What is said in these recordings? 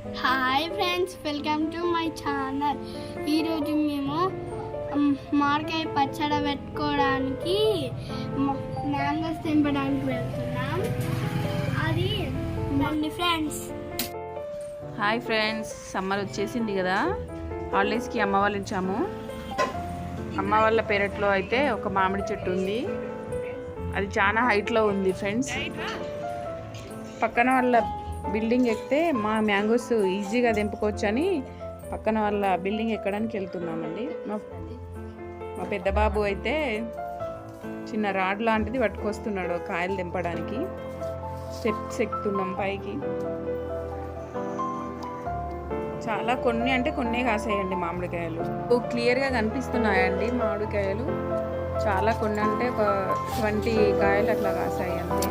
Hi friends, welcome to my channel. ఈరోజు మేము మామిడికాయ పచ్చడి పెట్టుకోవడానికి మ్యాంగోస్ తెంపడానికి వెళ్తున్నాం. అది రండి ఫ్రెండ్స్. హాయ్ ఫ్రెండ్స్, సమ్మర్ వచ్చేసింది కదా, హాలిడేస్కి అమ్మ వాళ్ళు ఇచ్చాము. అమ్మ వాళ్ళ పెరట్లో అయితే ఒక మామిడి చెట్టు ఉంది. అది చాలా హైట్లో ఉంది ఫ్రెండ్స్. పక్కన వాళ్ళ బిల్డింగ్ ఎక్కితే మా మ్యాంగోస్ ఈజీగా తెంపుకోవచ్చు అని పక్కన వాళ్ళ బిల్డింగ్ ఎక్కడానికి వెళ్తున్నామండి. మా పెద్ద బాబు అయితే చిన్న రాడ్ లాంటిది పట్టుకొస్తున్నాడు కాయలు తెంపడానికి. స్టెప్స్ ఎక్కుతున్నాం పైకి. చాలా కొన్ని అంటే కొన్నే కాసాయండి మామిడికాయలు. క్లియర్గా కనిపిస్తున్నాయండి మామిడికాయలు. చాలా కొన్ని అంటే ఒక 20 కాయలు అట్లా కాసాయి అంతే.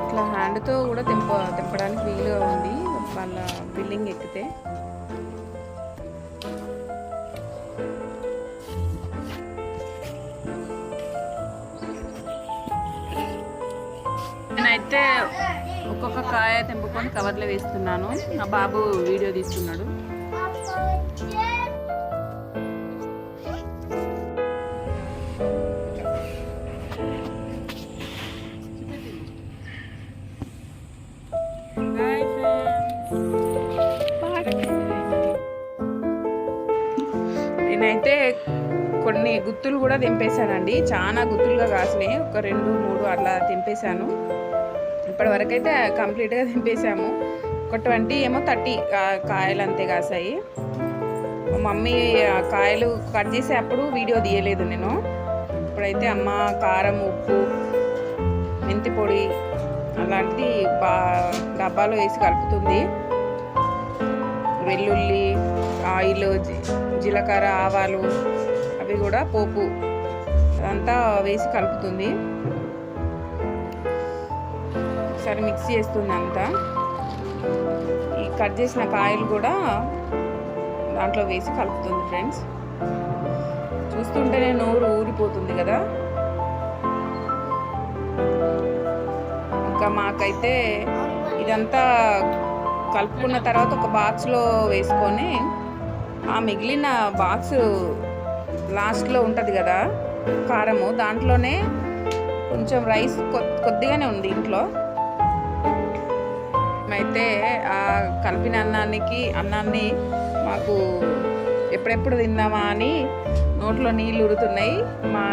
ఇట్లా హ్యాండ్తో కూడా తెంపడానికి వీలుగా ఉంది వాళ్ళ బిల్డింగ్ ఎక్కితే. నేనైతే ఒక్కొక్క కాయ తెంపుకొని కవర్లో వేస్తున్నాను. నా బాబు వీడియో తీస్తున్నాడు. నేనైతే కొన్ని గుత్తులు కూడా తెంపేశానండి. చాలా గుత్తులుగా కాసినాయి. ఒక 2-3 అట్లా తెంపేశాను. ఇప్పటి వరకు అయితే కంప్లీట్గా తెంపేశాము. ఒక 20 ఏమో 30 కాయలు అంతే కాసాయి. మా మమ్మీ కాయలు కట్ చేసేటప్పుడు వీడియో తీయలేదు నేను. ఇప్పుడైతే అమ్మ కారం, ఉప్పు, మెంతి పొడి అలాంటిది డబ్బాలో వేసి కలుపుతుంది. వెల్లుల్లి, ఆయిల్, జీలకర్ర, ఆవాలు అవి కూడా పోపు అదంతా వేసి కలుపుతుంది. ఒకసారి మిక్స్ చేస్తుంది అంతా. ఈ కట్ చేసిన కాయలు కూడా దాంట్లో వేసి కలుపుతుంది ఫ్రెండ్స్. చూస్తుంటేనే నోరు ఊరిపోతుంది కదా. ఇంకా మాకైతే ఇదంతా కలుపుకున్న తర్వాత ఒక బాక్స్లో వేసుకొని ఆ మిగిలిన బాక్స్ లాస్ట్లో ఉంటుంది కదా కారము, దాంట్లోనే కొంచెం రైస్ కొద్దిగానే ఉంది ఇంట్లో. అయితే ఆ కలిపిన అన్నాన్ని మాకు ఎప్పుడెప్పుడు తిందామా అని నోట్లో నీళ్ళు ఉరుతున్నాయి. మా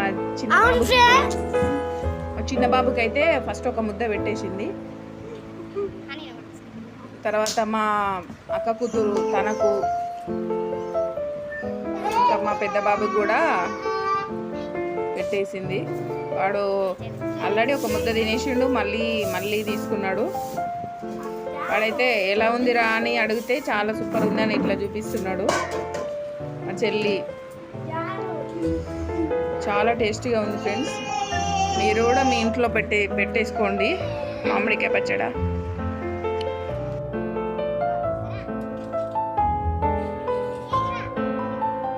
చిన్న బాబుకి అయితే ఫస్ట్ ఒక ముద్ద పెట్టేసింది. తర్వాత మా అక్క కూతురు తనకు, ఇంకా మా పెద్ద బాబుకి కూడా పెట్టేసింది. వాడు ఆల్రెడీ ఒక ముద్ద తినేసిండు, మళ్ళీ తీసుకున్నాడు. వాడైతే ఎలా ఉందిరా అని అడిగితే చాలా సూపర్ ఉందని ఇట్లా చూపిస్తున్నాడు. మా చెల్లి చాలా టేస్టీగా ఉంది ఫ్రెండ్స్. మీరు కూడా మీ ఇంట్లో పెట్టేసుకోండి మామిడికాయ పచ్చడి.